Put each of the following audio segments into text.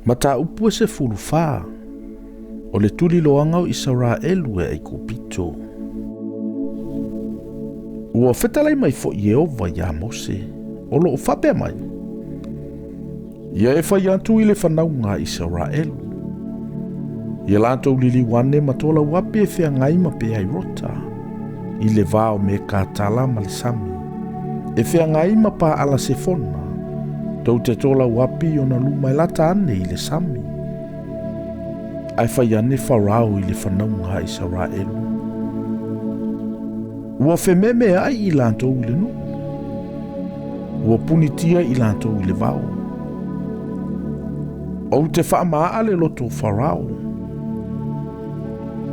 Mata upu se fulufa o le tuli loanga o Israelu e kupito. Ua fetalai mai fo Yehova ya Mose o lo fape mai. Ia e fai atu i le whanaunga Israelu. Ia lantou lili wane matola wapi e Feagaiga ma pe ai rota. I le vao me katala ma le sami. E Feagaiga ma pa ala se fona. Tau te tola wapi o na luma e lata ane i le sami. Ai fai ane farao i le whanaunga Israelu. Ua whememe ai i lantou i le nu. Ua punitia i lantou i le vao. O te whaamaa le loto farao.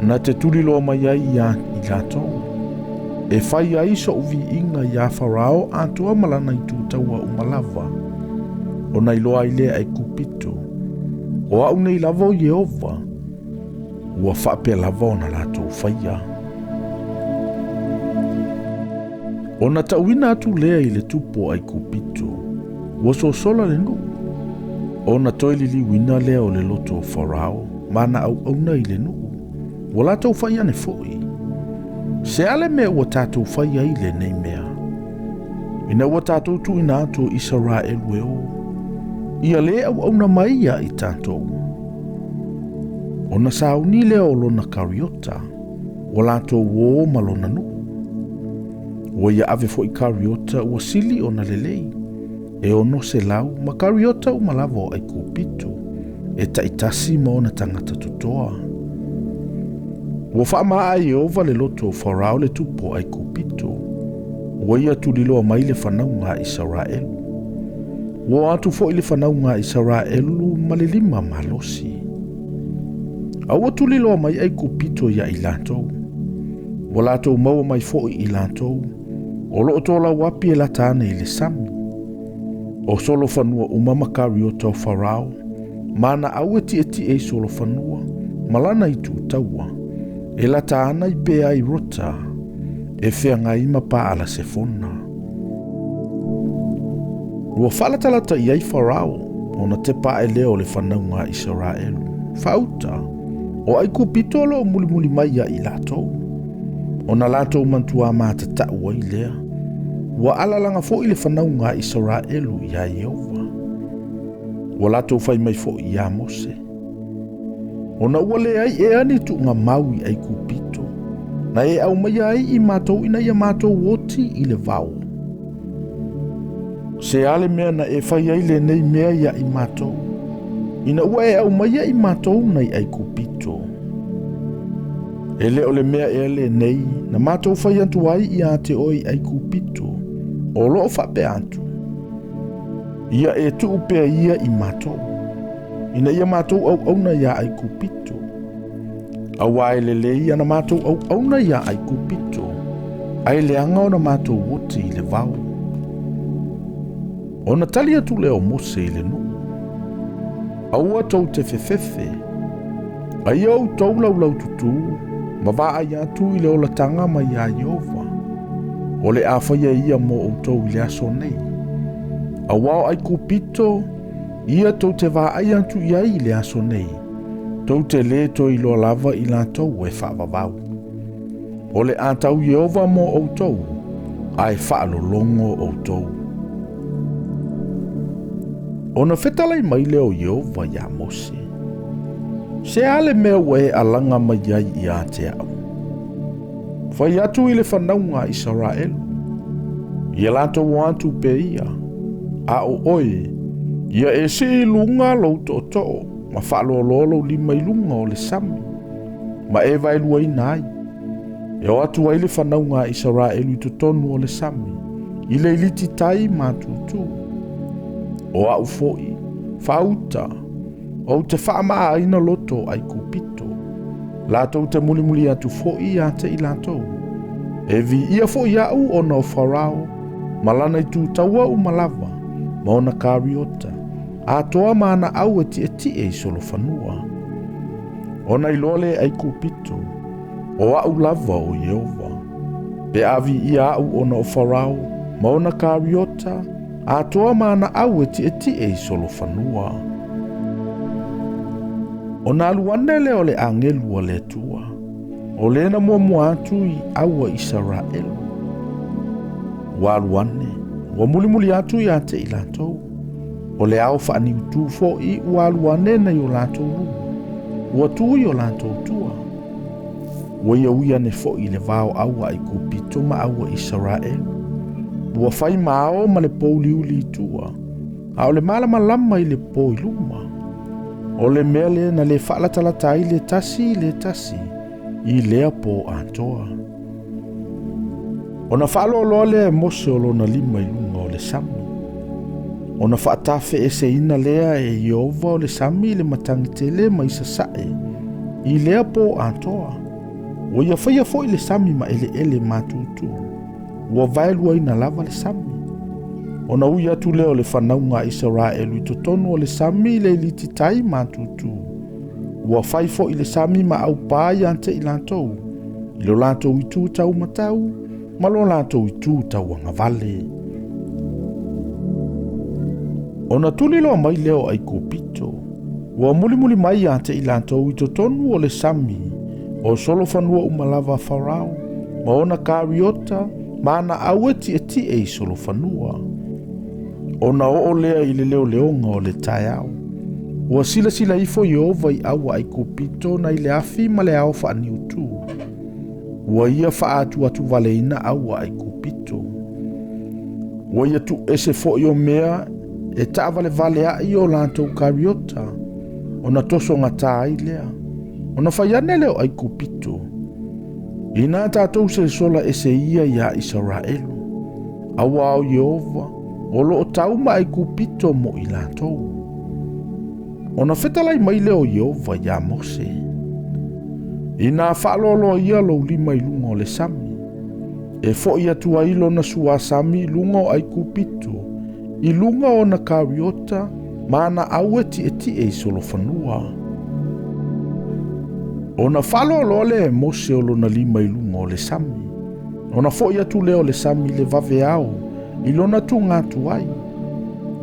Na te tuli loa mai ai i lantou. E whai ai so uvi inga ia farao antua malana i tūtaua umalava. O nei loa i lea ai kupito. O au nei lava o Yehova. Ua whaapea lava o na latou whaia. O na tauina atu lea i le tupo ai kupito. Ua sosola le nu. O na toili li wina lea o le loto farao. Mana au auna i le nu. Ua latou whaia ne foi. Se ale mea ua tātou whaia i le nei mea. Ina ua tātou tu ina ato Israelu e o. Ia le au auna maia i tātou. O na sauni lea o lona kariota. Ua latou o malona nu. Ua ia ave fo i kariota ua sili o na lelei. E ono se lau ma kariota umalavo ai kupito. E taitasi ma ona tangata tutoa. Ua whaamaa ai Yehova le loto farao le tupo ai kupito. Ua ia tuliloa mai le whanaunga Israelu. Ua atu fo i le whanaunga Israelu ma le 5 malosi. Aua tuliloa mai ai kupito ia i lantou. Ua latou maua mai fo i lantou. O loo tola wapi e latane i le sami. O solo whanua umama kariota o farao. Mana au e solo whanua. Malana i tūtaua. E lata ana i pe ai rota. E Feagaiga pa ala se fona. Ua whalatalata i ai farao. O na te pa e leo le whanaunga Israelu. Fauta. O ai kupito lo mulimuli mai i latou. O na latou mantua mata ta'ua i lea. Ua alalanga fo i le whanaunga Israelu ia Yehova. Ua latou fai mai fo i a Mose. O na ua le ai e ani tu ngā maui ai kupito. Na e au mai ai i mātou ina ia mātou woti i le vau. Se ale mea na e fai ai le nei mea ia i mātou. Ina ua e au mai ai mātou nei ai kupito. E le o le mea e le nei na mātou fai antu ai i a te oi ai kupito. O loo whape antu. Ia e tu upea ia i mātou. Ina ia mātou au auna ia ai kupito. Awa e le ia na mātou au auna ia ai kupito. Ai le anga o na mātou woti i le vau. O na tali atu leo Mose i le nu. Aua tau te fefefe. Ai au tau lau tutu. Ma va ai atu i le ola tanga mai a Yehova. O le awhaia ia mo o tau i le aso nei. Awao ai kupito. Ia tau te va ai atu i ai le aso nei. Tau te le to i loa lava i lantou e whaavavau. O le atau Yehova mo o tau. Ai whaalolongo o tau. O na whetalai mai leo Yehova ia Mose. Se ale mea ue alanga mai ai i a te au. Whai atu i le whanaunga Israelu. Ia lantou atu pe ia. A o oe. Ia e se lunga lo to. Ma whaalololo 5 lunga o le sami. Ma e vai lua i nai. E o atu ai le whanaunga Israelu i tonu o le sami. I le iliti tai mātutu. O au foi. Fauta. O te whaamaa ina loto ai kupito. Latou te mulimuli atu foi a te i latou. E vi ia foi au o na o farao. Malana i tūtaua u malava. Ma ona kariota. A toa maana au e tie solo whanua. Ona i lole ai kupito. O au lava o Yehova. Pe avi ia au ona o farao. Ma ona kariota. A toa maana au e tie solo whanua. Ona aluane le o le angelu o le tua. O le na mua atu I aua Israelu. Wa aluane, wa muli atu I ate I lantou. O le au whaani utu fo I wa aluane na I o lantou runga. Wa tu I o lantou tua. Wa ia uia ne fo I le vao aua I kupito ma aua Israelu. Wa fai mao ma le pouli uli tua. A o le malama I le po I luma. O le mea le na le whaalatala I le tasi I lea po antoa. O na whaalo le mose o lo na lima I lunga o le sami. O na whaatafe se ina lea Iova o le sami le matangitele ma isa sae. I lea po antoa. O ia whaia fo I le sami ma ele matutu. Ua vaelua ina lava le sami. O na ui atu leo le whanaunga Israelu I totonu o le sami le lititai matutu. Ua whaifo I le sami ma au pāi ante I lantou. I lo lantou I tū tau matau, ma lo lantou I tū tau angavale. O na tuli loa mai leo ai kupito. Ua muli mai ante I lantou I totonu o le sami. O solo whanua umalava farao, ma ona kariota, ma na aueti I solo whanua. O na o lea I le leonga o le taiao. Ua sila ifo Iova I aua ai kupito na I le afi ma le au whaani utu. Ua ia whaatu valeina aua ai kupito. Ua ia tu ese fo I o mea e taa vale ai o lantou kariota. O na toso ngata ai lea. O na whaiane leo ai kupito. Ina tātou se sola ese ia Israelu. Aua o Iova. O lo o tauma ai kupito mo I lantou. O na whetalai mai leo Iova ia Mose. Ina whaalolo ia lo lima I lunga o le sami. E fo ia tua ilo na sua sami lunga o ai kupito. I lunga o na kariota ma na aueti I solo whanua. O na whaalolo le Mose o lo na lima I lunga o le sami. O na fo ia tu leo le sami le vave ao. I lona tu ngā tuai.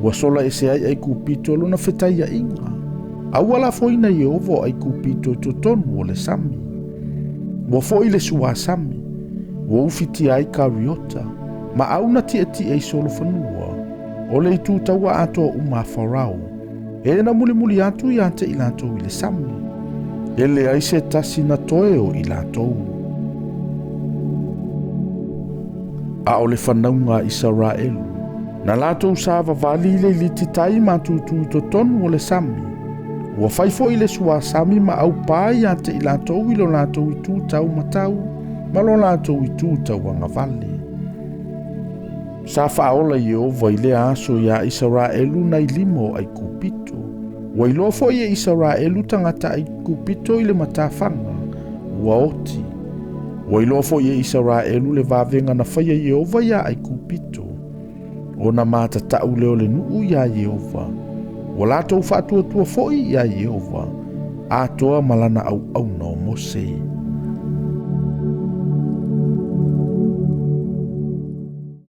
Ua sola ese ai kupito lona whetai inga. Aua la foina Iova ai kupito totonu o le sami. Ua foi le sua sami. Ua ufiti ai kariota. Ma auna tia solo whanua. O le itu taua ato uma farao. E na muli atu I ante I lantou I le sami. E le ai se tasi na toeo I lantou. A o le whanaunga Israelu. Na latou sa vavali le lititai matutu totonu o le sami. Ua whaifo I le sua sami ma au pāi ante I latou I lo latou I tū tau matau, ma lo latou I tū tau angavale. Sa whaola Iova I le aso ia Israelu na I limo ai kupito. Ua I lofo ia Israelu tangata ai kupito I le matawhanga. Ua oti. Ua I lofo ia Israelu le vavenga na whaia Iova ia ai kupito. O na mata tau leo le nuu ia Iova. Ua latou whaatua foi ia Iova. A toa malana au no Mose.